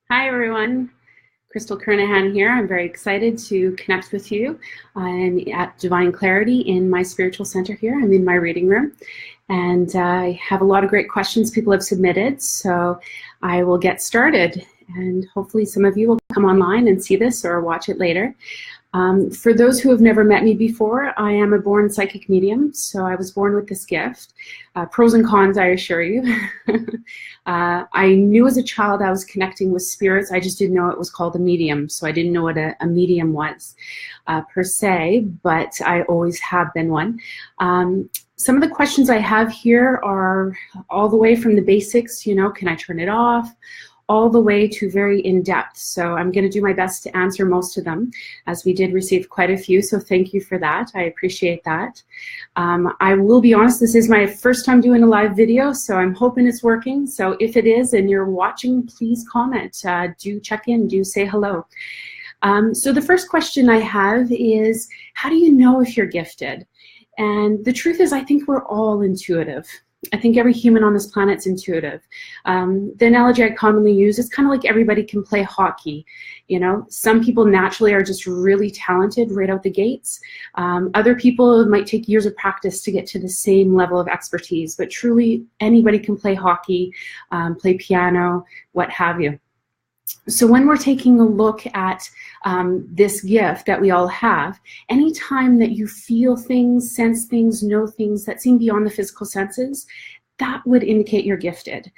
Hi, everyone. Kristel Kernahan here. I'm very excited to connect with you. I'm at Divine Clarity in my spiritual center here. I'm in my reading room, and I have a lot of great questions people have submitted, so I will get started, and hopefully some of you will come online and see this or watch it later. For those who have never met me before, I am a born psychic medium, so I was born with this gift. Pros and cons, I assure you. I knew as a child I was connecting with spirits. I just didn't know it was called a medium, so I didn't know what a medium was per se, but I always have been one. Some of the questions I have here are all the way from the basics, can I turn it off? All the way to very in-depth. So I'm going to do my best to answer most of them, as we did receive quite a few, so thank you for that. I appreciate that. I will be honest, this is my first time doing a live video, so I'm hoping it's working. So if it is and you're watching, please comment. Do check in, do say hello. So the first question I have is, how do you know if you're gifted? And the truth is, I think we're all intuitive. I think every human on this planet is intuitive. The analogy I commonly use is kind of like everybody can play hockey. Some people naturally are just really talented right out the gates. Other people might take years of practice to get to the same level of expertise, but truly anybody can play hockey, play piano, what have you. So when we're taking a look at this gift that we all have, anytime that you feel things, sense things, know things that seem beyond the physical senses, that would indicate you're gifted.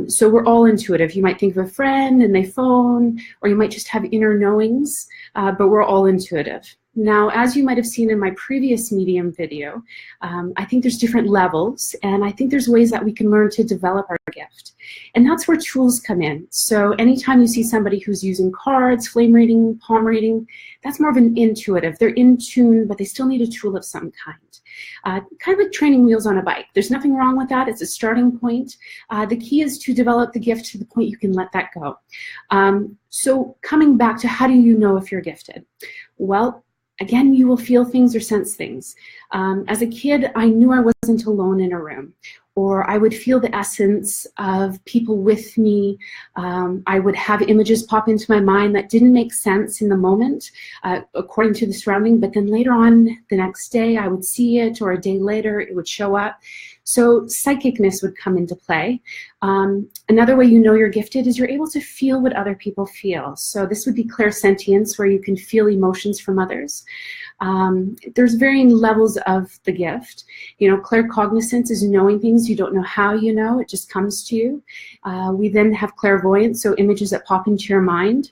So we're all intuitive. You might think of a friend and they phone, or you might just have inner knowings, but we're all intuitive. Now, as you might have seen in my previous medium video, I think there's different levels, and I think there's ways that we can learn to develop our gift. And that's where tools come in. So anytime you see somebody who's using cards, flame reading, palm reading, that's more of an intuitive. They're in tune, but they still need a tool of some kind. Kind of like training wheels on a bike. There's nothing wrong with that. It's a starting point. The key is to develop the gift to the point you can let that go. So coming back to how do you know if you're gifted? Well, again, you will feel things or sense things. As a kid, I knew I wasn't alone in a room, or I would feel the essence of people with me. I would have images pop into my mind that didn't make sense in the moment, according to the surrounding, but then later on the next day I would see it, or a day later it would show up. So psychicness would come into play. Another way you know you're gifted is you're able to feel what other people feel. So this would be clairsentience, where you can feel emotions from others. There's varying levels of the gift. Claircognizance is knowing things you don't know how you know, it just comes to you. We then have clairvoyance, so images that pop into your mind.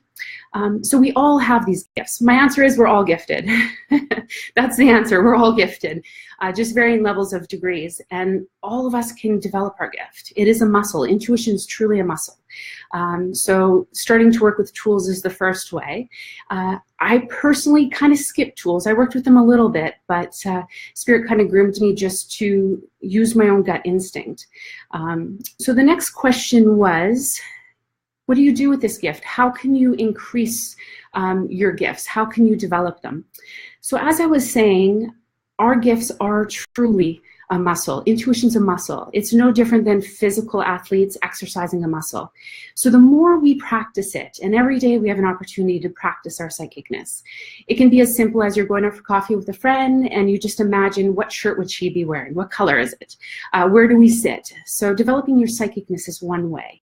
So we all have these gifts. My answer is we're all gifted. That's the answer. We're all gifted, just varying levels of degrees, and all of us can develop our gift. It is a muscle. Intuition is truly a muscle. So starting to work with tools is the first way. I personally kind of skipped tools. I worked with them a little bit, but Spirit kind of groomed me just to use my own gut instinct. So the next question was, what do you do with this gift? How can you increase your gifts? How can you develop them? So as I was saying, our gifts are truly a muscle. Intuition's a muscle. It's no different than physical athletes exercising a muscle. So the more we practice it, and every day we have an opportunity to practice our psychicness. It can be as simple as you're going out for coffee with a friend and you just imagine, what shirt would she be wearing? What color is it? Where do we sit? So developing your psychicness is one way.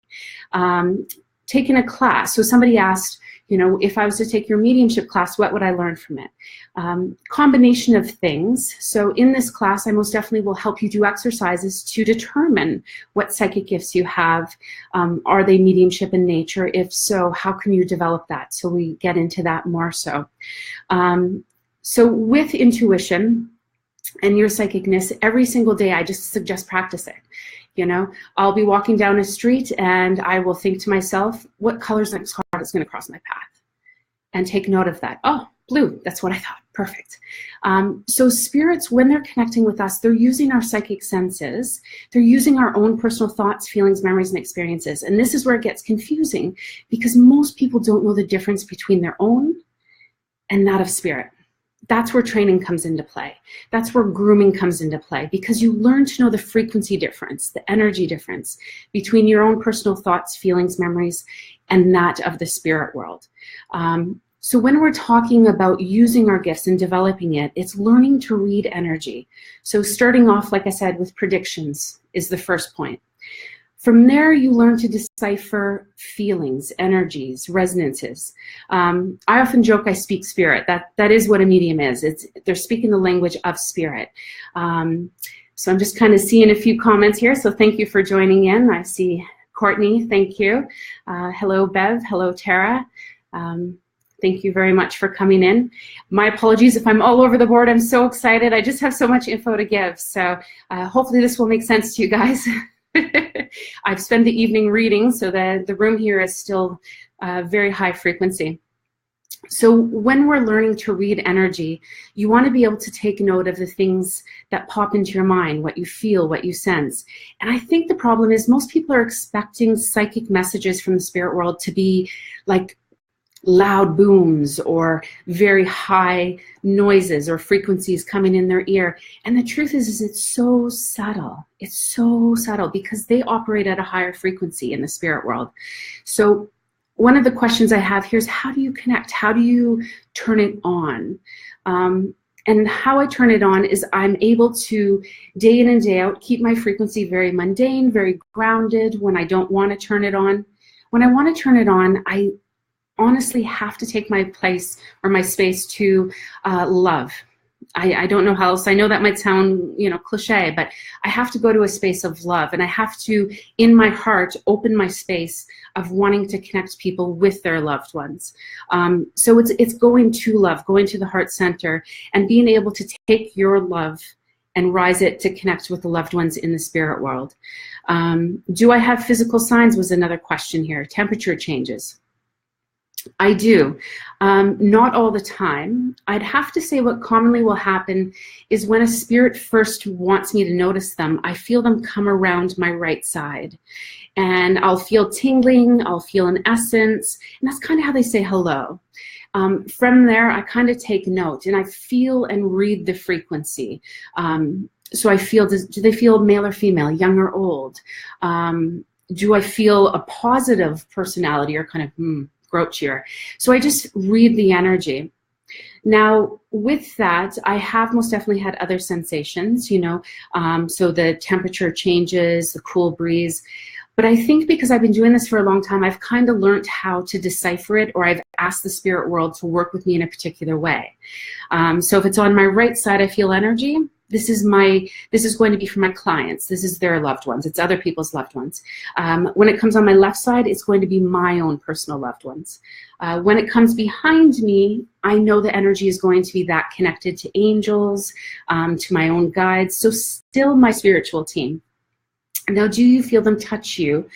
Taking a class. So somebody asked, if I was to take your mediumship class, what would I learn from it? Combination of things. So in this class, I most definitely will help you do exercises to determine what psychic gifts you have. Are they mediumship in nature? If so, how can you develop that? So we get into that more so. So with intuition and your psychicness, every single day I just suggest practice it. I'll be walking down a street and I will think to myself, what color's next card is going to cross my path? And take note of that. Oh, blue, that's what I thought. Perfect. So spirits, when they're connecting with us, they're using our psychic senses. They're using our own personal thoughts, feelings, memories, and experiences. And this is where it gets confusing, because most people don't know the difference between their own and that of spirit. that's where training comes into play. That's where grooming comes into play, because you learn to know the frequency difference, the energy difference between your own personal thoughts, feelings, memories, and that of the spirit world. So when we're talking about using our gifts and developing it, it's learning to read energy. So starting off, like I said, with predictions is the first point. From there, you learn to decipher feelings, energies, resonances. I often joke I speak spirit. That is what a medium is. They're speaking the language of spirit. So I'm just kind of seeing a few comments here. So thank you for joining in. I see Courtney, thank you. Hello, Bev. Hello, Tara. Thank you very much for coming in. My apologies if I'm all over the board. I'm so excited. I just have so much info to give. So hopefully this will make sense to you guys. I've spent the evening reading, so the room here is still very high frequency. So when we're learning to read energy, you want to be able to take note of the things that pop into your mind, what you feel, what you sense. And I think the problem is most people are expecting psychic messages from the spirit world to be like loud booms or very high noises or frequencies coming in their ear. And the truth is it's so subtle. It's so subtle because they operate at a higher frequency in the spirit world. So one of the questions I have here is, how do you connect? How do you turn it on? And how I turn it on is I'm able to, day in and day out, keep my frequency very mundane, very grounded when I don't want to turn it on. When I want to turn it on, I honestly have to take my place or my space to love. I don't know how else. I know that might sound, cliche, but I have to go to a space of love, and I have to, in my heart, open my space of wanting to connect people with their loved ones. So it's going to love, going to the heart center, and being able to take your love and rise it to connect with the loved ones in the spirit world. Do I have physical signs was another question here. Temperature changes. I do. Not all the time. I'd have to say what commonly will happen is when a spirit first wants me to notice them, I feel them come around my right side. And I'll feel tingling, I'll feel an essence, and that's kind of how they say hello. From there, I kind of take note, and I feel and read the frequency. So I feel, do they feel male or female, young or old? Do I feel a positive personality or kind of, grouchier? So I just read the energy. Now, with that, I have most definitely had other sensations, so the temperature changes, the cool breeze. But I think because I've been doing this for a long time, I've kind of learned how to decipher it, or I've asked the spirit world to work with me in a particular way. So if it's on my right side, I feel energy. This is going to be for my clients. This is their loved ones. It's other people's loved ones. When it comes on my left side, it's going to be my own personal loved ones. When it comes behind me, I know the energy is going to be that connected to angels, to my own guides. So still my spiritual team. Now, do you feel them touch you?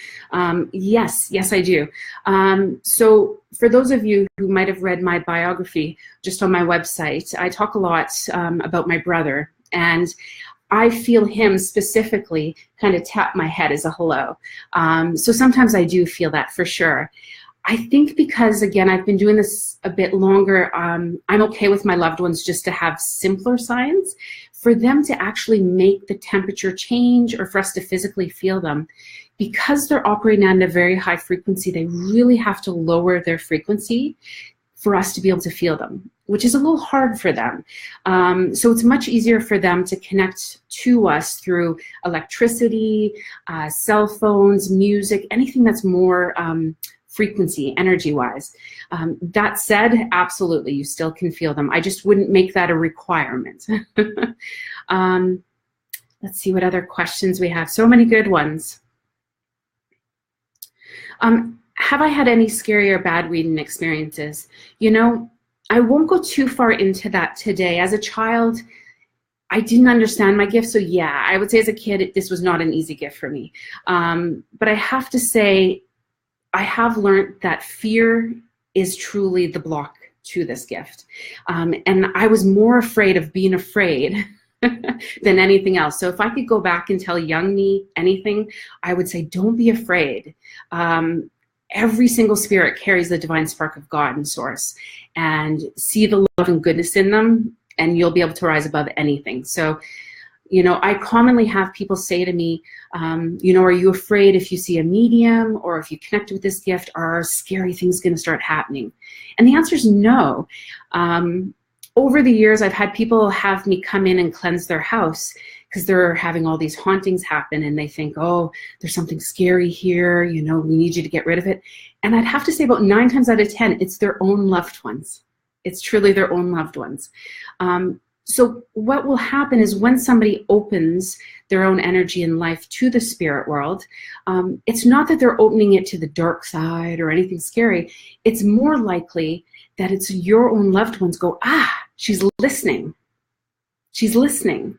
Yes, I do. So for those of you who might have read my biography just on my website, I talk a lot about my brother. And I feel him specifically kind of tap my head as a hello. So sometimes I do feel that for sure. I think because, again, I've been doing this a bit longer, I'm okay with my loved ones just to have simpler signs. For them to actually make the temperature change or for us to physically feel them, because they're operating at a very high frequency, they really have to lower their frequency for us to be able to feel them, which is a little hard for them. So it's much easier for them to connect to us through electricity, cell phones, music, anything that's more frequency, energy-wise. That said, absolutely, you still can feel them. I just wouldn't make that a requirement. Let's see what other questions we have. So many good ones. Have I had any scary or bad reading experiences? I won't go too far into that today. As a child, I didn't understand my gift. So yeah, I would say as a kid, this was not an easy gift for me. But I have to say, I have learned that fear is truly the block to this gift. And I was more afraid of being afraid than anything else. So if I could go back and tell young me anything, I would say, don't be afraid. Every single spirit carries the divine spark of God and source, and see the love and goodness in them. and you'll be able to rise above anything. So, you know, I commonly have people say to me, you know, are you afraid if you see a medium or if you connect with this gift, are scary things going to start happening? And the answer is no. Over the years, I've had people have me come in and cleanse their house because they're having all these hauntings happen and they think, oh, there's something scary here, you know, we need you to get rid of it. And I'd have to say about 9 times out of 10, it's their own loved ones. It's truly their own loved ones. So what will happen is when somebody opens their own energy in life to the spirit world, it's not that they're opening it to the dark side or anything scary. It's more likely that it's your own loved ones go, ah, she's listening. She's listening.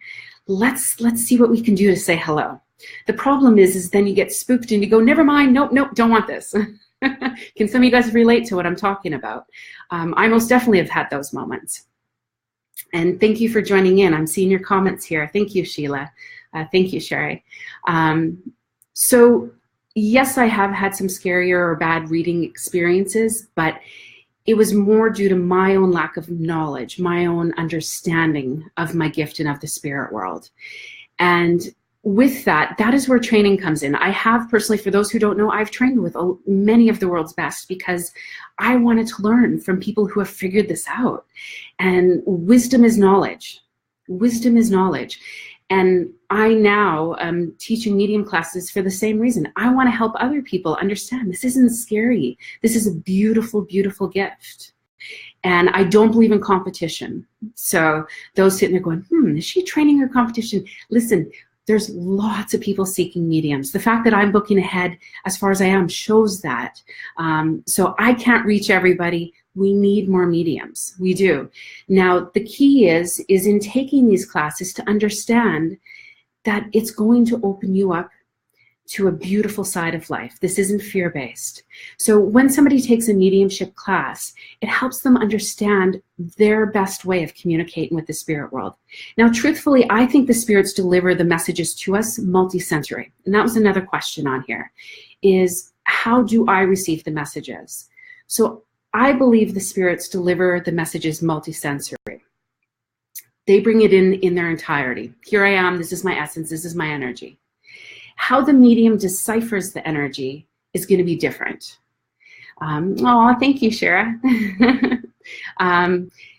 Let's see what we can do to say hello. The problem is then you get spooked and you go, never mind, nope, don't want this. Can some of you guys relate to what I'm talking about? I most definitely have had those moments. And thank you for joining in. I'm seeing your comments here. Thank you, Sheila. Thank you, Sherry. So yes, I have had some scarier or bad reading experiences, but it was more due to my own lack of knowledge, my own understanding of my gift and of the spirit world. And with that, that is where training comes in. I have personally, for those who don't know, I've trained with many of the world's best because I wanted to learn from people who have figured this out. And wisdom is knowledge. Wisdom is knowledge. And I now am teaching medium classes for the same reason. I want to help other people understand this isn't scary. This is a beautiful, beautiful gift. And I don't believe in competition. So those sitting there going, is she training her competition? Listen, there's lots of people seeking mediums. The fact that I'm booking ahead as far as I am shows that. So I can't reach everybody. We need more mediums. We do. Now, the key is in taking these classes to understand that it's going to open you up to a beautiful side of life. This isn't fear-based. So when somebody takes a mediumship class, it helps them understand their best way of communicating with the spirit world. Now, truthfully, I think the spirits deliver the messages to us multi-sensory. And that was another question on here, is how do I receive the messages? So I believe the spirits deliver the messages multi-sensory. They bring it in their entirety. Here I am, this is my essence, this is my energy. How the medium deciphers the energy is going to be different. Oh, thank you, Shara.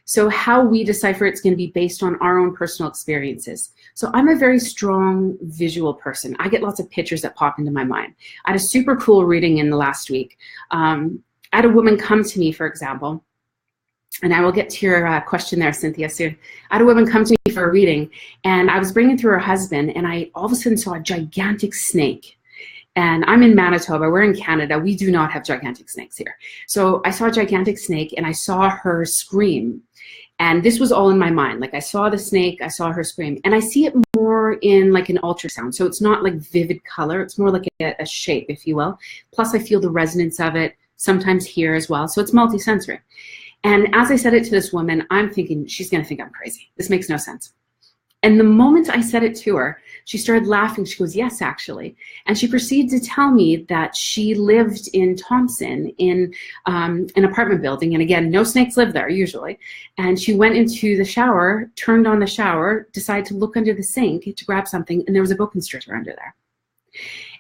So how we decipher it's going to be based on our own personal experiences. So I'm a very strong visual person. I get lots of pictures that pop into my mind. I had a super cool reading in the last week. I had a woman come to me, for example, and I will get to your question there, Cynthia, soon. I had a woman come to me for a reading, and I was bringing through her husband, and I all of a sudden saw a gigantic snake. And I'm in Manitoba, we're in Canada, we do not have gigantic snakes here. So I saw a gigantic snake, and I saw her scream. And this was all in my mind. Like I saw the snake, I saw her scream. And I see it more in like an ultrasound. So it's not like vivid color, it's more like a shape, if you will. Plus I feel the resonance of it, sometimes here as well. So it's multisensory. And as I said it to this woman, I'm thinking, she's going to think I'm crazy. This makes no sense. And the moment I said it to her, she started laughing. She goes, yes, actually. And she proceeded to tell me that she lived in Thompson in an apartment building. And again, no snakes live there usually. And she went into the shower, turned on the shower, decided to look under the sink to grab something, and there was a boa constrictor under there.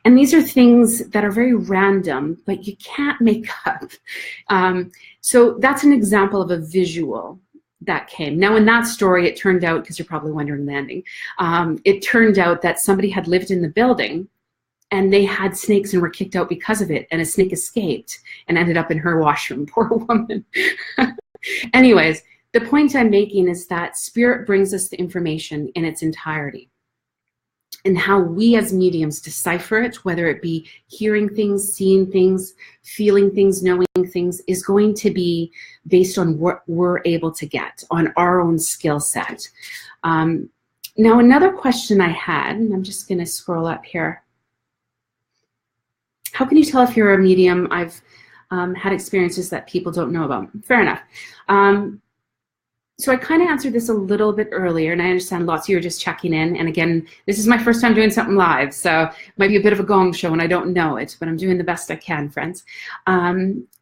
And these are things that are very random, but you can't make up. So that's an example of a visual that came. Now in that story, it turned out, because you're probably wondering the ending, it turned out that somebody had lived in the building and they had snakes and were kicked out because of it, and a snake escaped and ended up in her washroom. Poor woman. Anyways, the point I'm making is that spirit brings us the information in its entirety. And how we as mediums decipher it, whether it be hearing things, seeing things, feeling things, knowing things, is going to be based on what we're able to get on our own skill set. Now, another question I had, and I'm just going to scroll up here. How can you tell if you're a medium? I've had experiences that people don't know about. Fair enough. So I kind of answered this a little bit earlier, and I understand lots of you are just checking in. And again, this is my first time doing something live, so it might be a bit of a gong show, and I don't know it, but I'm doing the best I can, friends.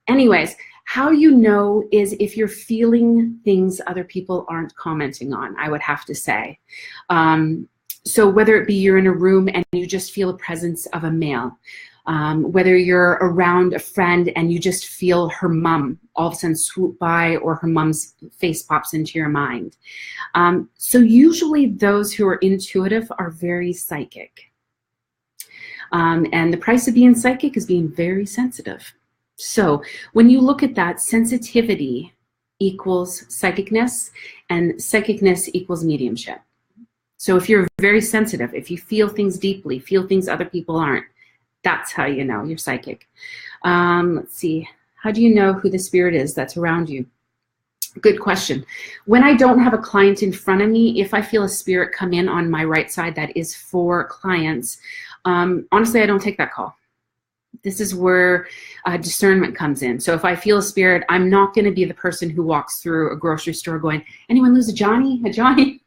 Anyways, how you know is if you're feeling things other people aren't commenting on, I would have to say. So whether it be you're in a room and you just feel a presence of a male, whether you're around a friend and you just feel her mum all of a sudden swoop by, or her mum's face pops into your mind. So usually those who are intuitive are very psychic. And the price of being psychic is being very sensitive. So when you look at that, sensitivity equals psychicness, and psychicness equals mediumship. So if you're very sensitive, if you feel things deeply, feel things other people aren't, that's how you know you're psychic. Let's see. How do you know who the spirit is that's around you? Good question. When I don't have a client in front of me, if I feel a spirit come in on my right side that is for clients, honestly, I don't take that call. This is where discernment comes in. So if I feel a spirit, I'm not going to be the person who walks through a grocery store going, anyone lose a Johnny? A Johnny?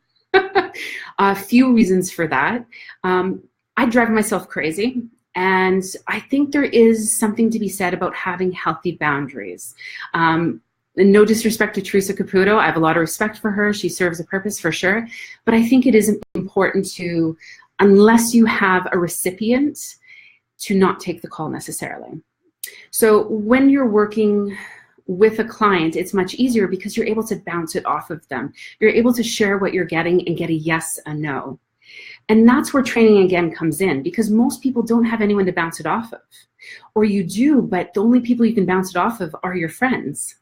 A few reasons for that. I drive myself crazy. And I think there is something to be said about having healthy boundaries. No disrespect to Teresa Caputo. I have a lot of respect for her. She serves a purpose for sure. But I think it is important to, unless you have a recipient, to not take the call necessarily. So when you're working with a client, it's much easier because you're able to bounce it off of them. You're able to share what you're getting and get a yes, a no. And that's where training again comes in, because most people don't have anyone to bounce it off of. Or you do, but the only people you can bounce it off of are your friends.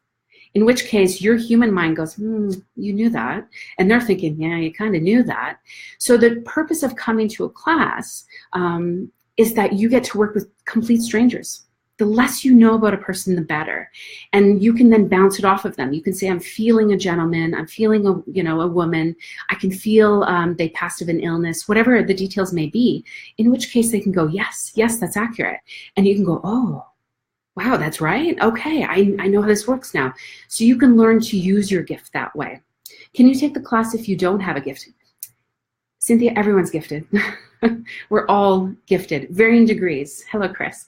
In which case your human mind goes, you knew that. And they're thinking, yeah, you kind of knew that. So the purpose of coming to a class is that you get to work with complete strangers. The less you know about a person, the better. And you can then bounce it off of them. You can say, I'm feeling a gentleman, I'm feeling a woman, I can feel they passed of an illness, whatever the details may be, in which case they can go, yes, that's accurate. And you can go, oh, wow, that's right. Okay, I know how this works now. So you can learn to use your gift that way. Can you take the class if you don't have a gift? Cynthia, everyone's gifted. We're all gifted, varying degrees. Hello, Chris.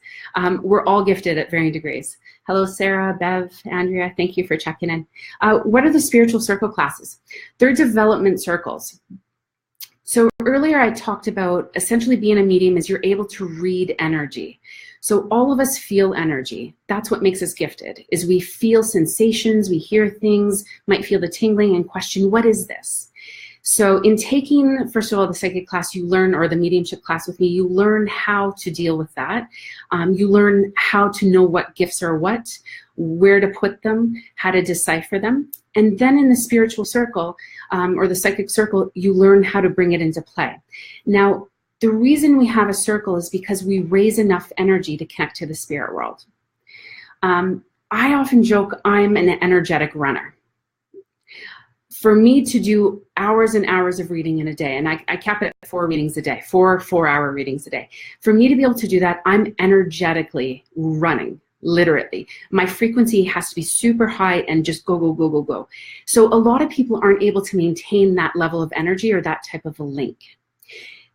We're all gifted at varying degrees. Hello, Sarah, Bev, Andrea, thank you for checking in. What are the spiritual circle classes? They're development circles. So earlier I talked about essentially being a medium is you're able to read energy. So all of us feel energy. That's what makes us gifted, is we feel sensations, we hear things, might feel the tingling and question, what is this? So in taking, first of all, the psychic class, you learn, or the mediumship class with me, you learn how to deal with that. You learn how to know what gifts are what, where to put them, how to decipher them. And then in the spiritual circle, or the psychic circle, you learn how to bring it into play. Now, the reason we have a circle is because we raise enough energy to connect to the spirit world. I often joke I'm an energetic runner. For me to do hours and hours of reading in a day, and I cap it at 4 readings a day, 4-hour readings a day. For me to be able to do that, I'm energetically running, literally. My frequency has to be super high and just go, go, go, go, go. So a lot of people aren't able to maintain that level of energy or that type of a link.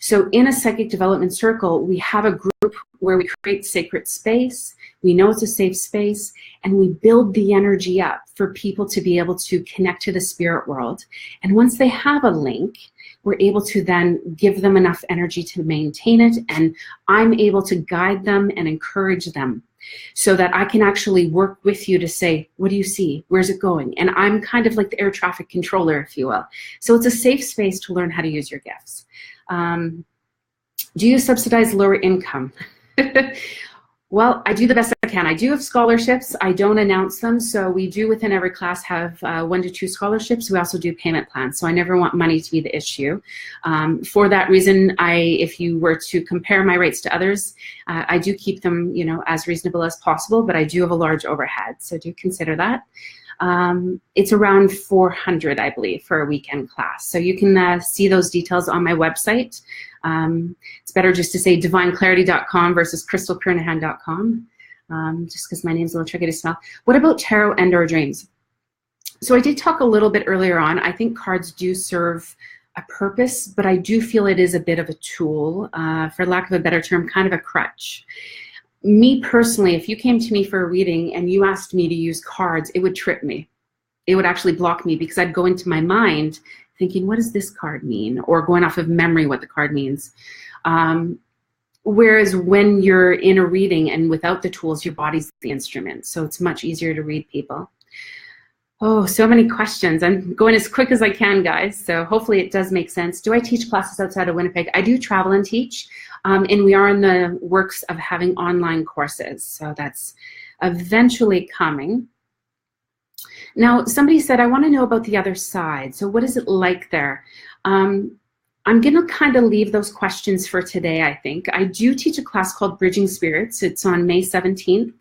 So in a psychic development circle, we have a group where we create sacred space, we know it's a safe space, and we build the energy up for people to be able to connect to the spirit world. And once they have a link, we're able to then give them enough energy to maintain it, and I'm able to guide them and encourage them so that I can actually work with you to say, what do you see? Where's it going? And I'm kind of like the air traffic controller, if you will. So it's a safe space to learn how to use your gifts. Do you subsidize lower income? Well, I do the best I can. I do have scholarships. I don't announce them. So we do within every class have 1 to 2 scholarships. We also do payment plans. So I never want money to be the issue. For that reason, if you were to compare my rates to others, I do keep them, as reasonable as possible, but I do have a large overhead. So do consider that. It's around $400, I believe, for a weekend class. So you can see those details on my website. It's better just to say divineclarity.com versus kristelkernahan.com, just because my name's a little tricky to spell. What about tarot and or dreams? So I did talk a little bit earlier on. I think cards do serve a purpose, but I do feel it is a bit of a tool, for lack of a better term, kind of a crutch. Me personally, if you came to me for a reading and you asked me to use cards, it would trip me. It would actually block me because I'd go into my mind thinking, what does this card mean? Or going off of memory what the card means. Whereas when you're in a reading and without the tools, your body's the instrument. So it's much easier to read people. Oh, so many questions. I'm going as quick as I can, guys. So hopefully it does make sense. Do I teach classes outside of Winnipeg? I do travel and teach, and we are in the works of having online courses. So that's eventually coming. Now, somebody said, I want to know about the other side. So what is it like there? I'm going to kind of leave those questions for today, I think. I do teach a class called Bridging Spirits. It's on May 17th.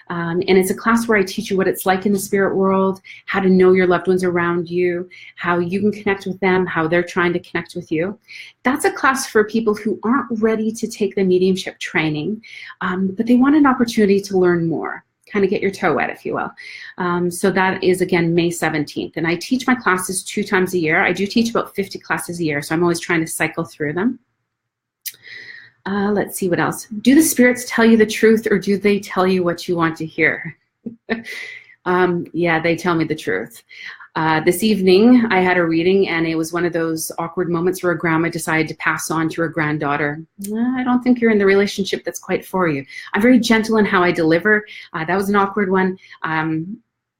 And it's a class where I teach you what it's like in the spirit world, how to know your loved ones around you, how you can connect with them, how they're trying to connect with you. That's a class for people who aren't ready to take the mediumship training, but they want an opportunity to learn more, kind of get your toe wet, if you will. So that is, again, May 17th. And I teach my classes 2 times a year. I do teach about 50 classes a year, so I'm always trying to cycle through them. Let's see what else. Do the spirits tell you the truth, or do they tell you what you want to hear? Yeah, they tell me the truth. This evening, I had a reading, and it was one of those awkward moments where a grandma decided to pass on to her granddaughter. I don't think you're in the relationship that's quite for you. I'm very gentle in how I deliver. That was an awkward one,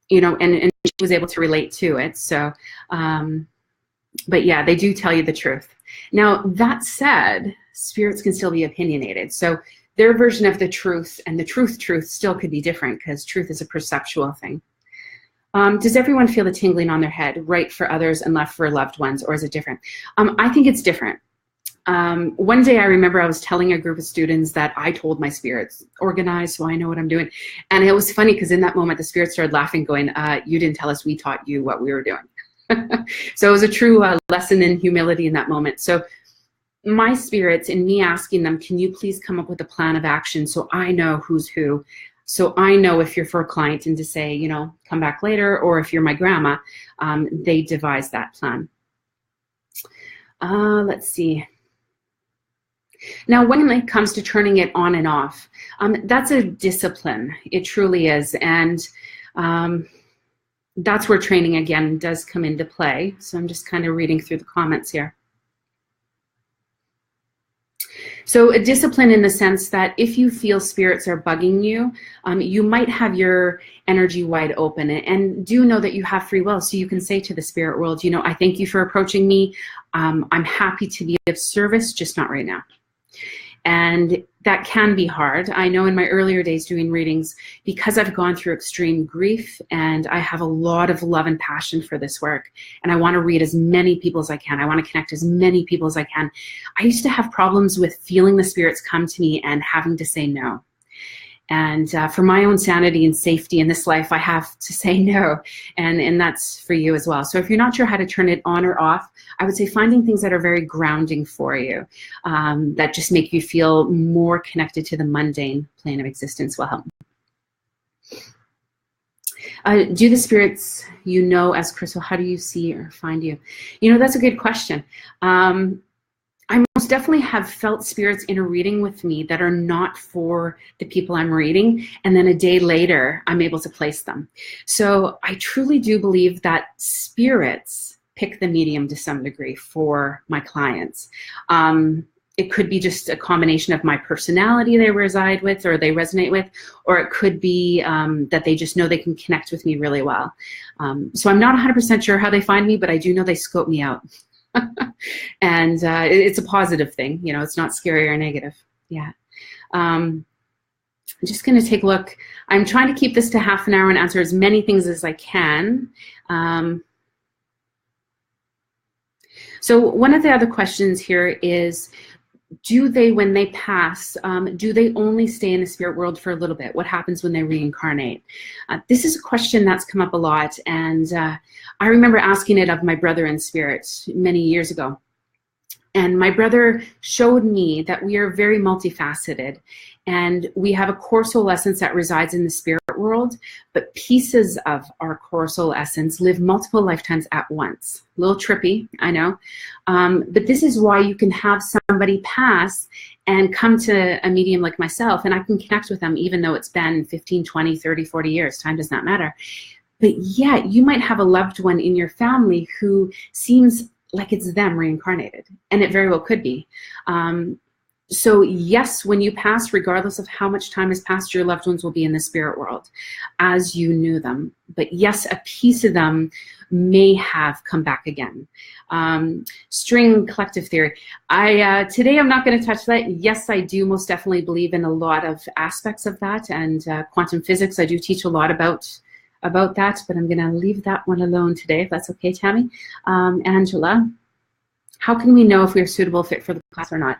you know, and she was able to relate to it. So, but yeah, they do tell you the truth. Now, that said, spirits can still be opinionated. So their version of the truth and the truth still could be different, because truth is a perceptual thing. Does everyone feel the tingling on their head, right for others and left for loved ones, or is it different? I think it's different. One day I remember I was telling a group of students that I told my spirits, organize so I know what I'm doing. And it was funny because in that moment the spirits started laughing, going, you didn't tell us, we taught you what we were doing. So it was a true lesson in humility in that moment. So my spirits, in me asking them, can you please come up with a plan of action so I know who's who, so I know if you're for a client and to say, you know, come back later, or if you're my grandma, they devise that plan. Let's see. Now, when it comes to turning it on and off, that's a discipline. It truly is. And that's where training, again, does come into play. So I'm just kind of reading through the comments here. So a discipline in the sense that if you feel spirits are bugging you, you might have your energy wide open, and do know that you have free will. So you can say to the spirit world, you know, I thank you for approaching me. I'm happy to be of service, just not right now. And that can be hard. I know in my earlier days doing readings, because I've gone through extreme grief and I have a lot of love and passion for this work, and I want to read as many people as I can. I want to connect as many people as I can. I used to have problems with feeling the spirits come to me and having to say no. And for my own sanity and safety in this life, I have to say no. And that's for you as well. So if you're not sure how to turn it on or off, I would say finding things that are very grounding for you, that just make you feel more connected to the mundane plane of existence will help. Do the spirits you know as Kristel, how do you see or find you? You know, that's a good question. I most definitely have felt spirits in a reading with me that are not for the people I'm reading, and then a day later, I'm able to place them. So I truly do believe that spirits pick the medium to some degree for my clients. It could be just a combination of my personality they reside with or they resonate with, or it could be that they just know they can connect with me really well. So I'm not 100% sure how they find me, but I do know they scope me out. And it's a positive thing, you know, it's not scary or negative. Yeah. I'm just going to take a look. I'm trying to keep this to half an hour and answer as many things as I can. So one of the other questions here is, do they, when they pass, do they only stay in the spirit world for a little bit? What happens when they reincarnate? This is a question that's come up a lot, and I remember asking it of my brother in spirit many years ago. And my brother showed me that we are very multifaceted, And we have a core soul essence that resides in the spirit world, but pieces of our core soul essence live multiple lifetimes at once. A little trippy, I know. But this is why you can have somebody pass and come to a medium like myself, and I can connect with them even though it's been 15, 20, 30, 40 years. Time does not matter. But yet you might have a loved one in your family who seems like it's them reincarnated, and it very well could be. So yes, when you pass, regardless of how much time has passed, your loved ones will be in the spirit world as you knew them. But yes, a piece of them may have come back again. String collective theory. Today I'm not going to touch that. Yes, I do most definitely believe in a lot of aspects of that, and quantum physics. I do teach a lot about that, but I'm going to leave that one alone today, if that's okay, Tammy. Angela, how can we know if we're a suitable fit for the class or not?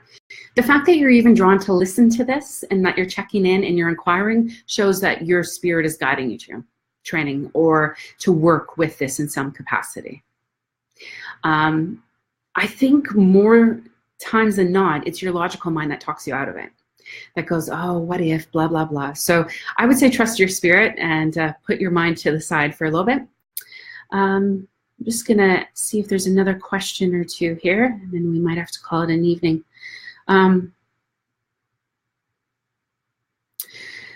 The fact that you're even drawn to listen to this and that you're checking in and you're inquiring shows that your spirit is guiding you to training or to work with this in some capacity. I think more times than not, it's your logical mind that talks you out of it. That goes, oh, what if, blah, blah, blah. So I would say trust your spirit and put your mind to the side for a little bit. I'm just going to see if there's another question or two here, and then we might have to call it an evening.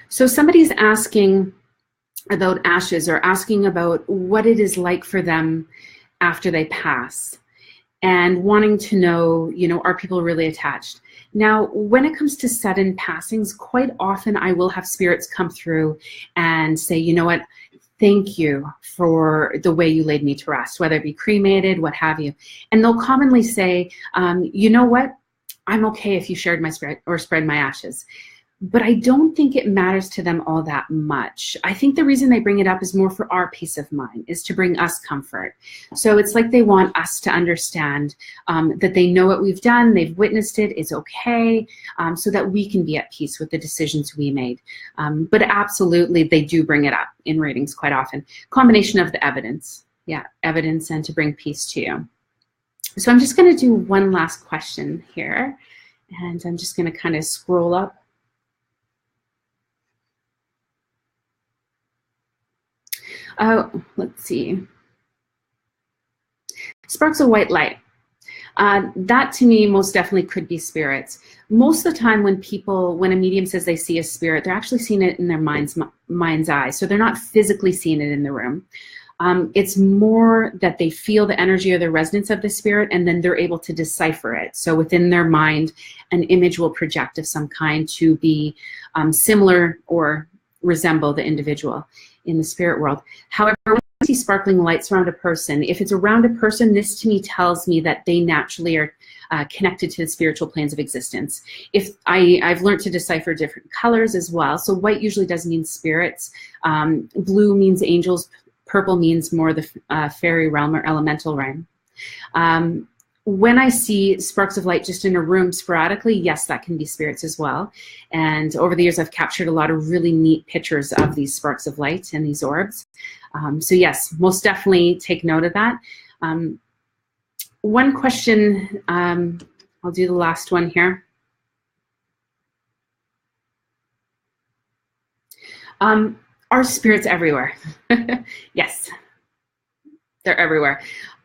So somebody's asking about ashes, or asking about what it is like for them after they pass, and wanting to know, are people really attached? Now, when it comes to sudden passings, quite often I will have spirits come through and say, you know what, thank you for the way you laid me to rest, whether it be cremated, what have you. And they'll commonly say, you know what, I'm okay if you shared my spirit or spread my ashes. But I don't think it matters to them all that much. I think the reason they bring it up is more for our peace of mind, is to bring us comfort. So it's like they want us to understand that they know what we've done, they've witnessed it, it's okay, so that we can be at peace with the decisions we made. But absolutely, they do bring it up in readings quite often. Combination of the evidence, evidence, and to bring peace to you. So I'm just going to do one last question here, and I'm just going to kind of scroll up. Let's see. Sparks of white light. That to me most definitely could be spirits. Most of the time when a medium says they see a spirit, they're actually seeing it in their mind's eye. So they're not physically seeing it in the room. It's more that they feel the energy or the resonance of the spirit, and then they're able to decipher it. So within their mind, an image will project of some kind to be similar or resemble the individual in the spirit world. However, when I see sparkling lights around a person, if it's around a person, this to me tells me that they naturally are connected to the spiritual planes of existence. If I've learned to decipher different colors as well. So white usually does mean spirits, blue means angels, purple means more the fairy realm or elemental realm. When I see sparks of light just in a room sporadically, yes, that can be spirits as well. And over the years, I've captured a lot of really neat pictures of these sparks of light and these orbs. So yes, most definitely take note of that. One question, I'll do the last one here. Are spirits everywhere? Yes, they're everywhere.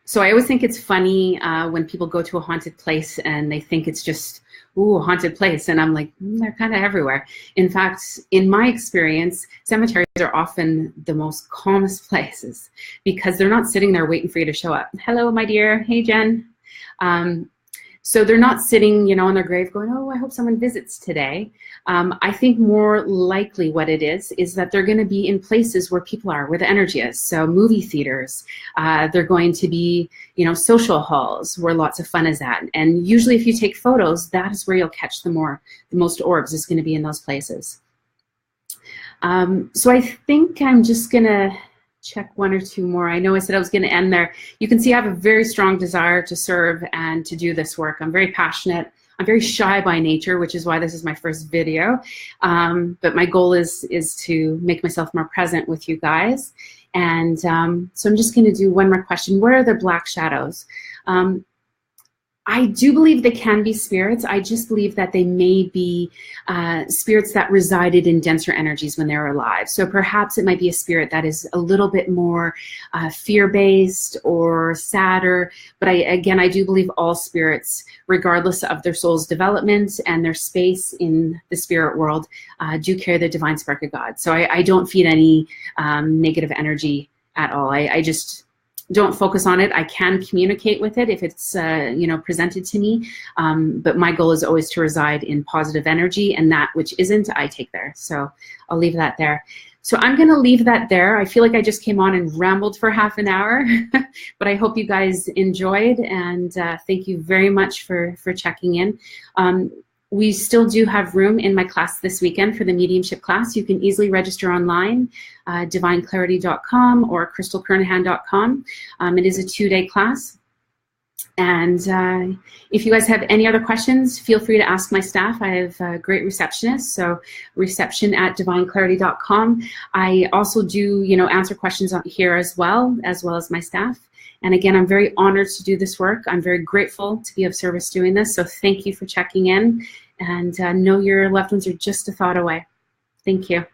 So I always think it's funny when people go to a haunted place and they think it's just, ooh, a haunted place. And I'm like, they're kind of everywhere. In fact, in my experience, cemeteries are often the most calmest places because they're not sitting there waiting for you to show up. Hello, my dear. Hey, Jen. So they're not sitting, on their grave going, oh, I hope someone visits today. I think more likely what it is that they're going to be in places where people are, where the energy is. So movie theaters, they're going to be, social halls where lots of fun is at. And usually if you take photos, that is where you'll catch the most orbs is going to be in those places. So I think I'm just going to check one or two more. I know I said I was going to end there. You can see I have a very strong desire to serve and to do this work. I'm very passionate. I'm very shy by nature, which is why this is my first video. But my goal is to make myself more present with you guys. And so I'm just going to do one more question. What are the black shadows? I do believe they can be spirits. I just believe that they may be spirits that resided in denser energies when they were alive. So perhaps it might be a spirit that is a little bit more fear-based or sadder. But I do believe all spirits, regardless of their soul's development and their space in the spirit world, do carry the divine spark of God. So I don't feed any negative energy at all. I just don't focus on it. I can communicate with it if it's presented to me, but my goal is always to reside in positive energy, and that which isn't, I take there. So I'll leave that there. So I'm going to leave that there. I feel like I just came on and rambled for half an hour, but I hope you guys enjoyed, and thank you very much for checking in. We still do have room in my class this weekend for the mediumship class. You can easily register online, divineclarity.com or kristelkernahan.com. It is a 2-day class. And if you guys have any other questions, feel free to ask my staff. I have a great receptionist, so reception@divineclarity.com. I also do, answer questions here as well as my staff. And again, I'm very honored to do this work. I'm very grateful to be of service doing this. So thank you for checking in, and know your loved ones are just a thought away. Thank you.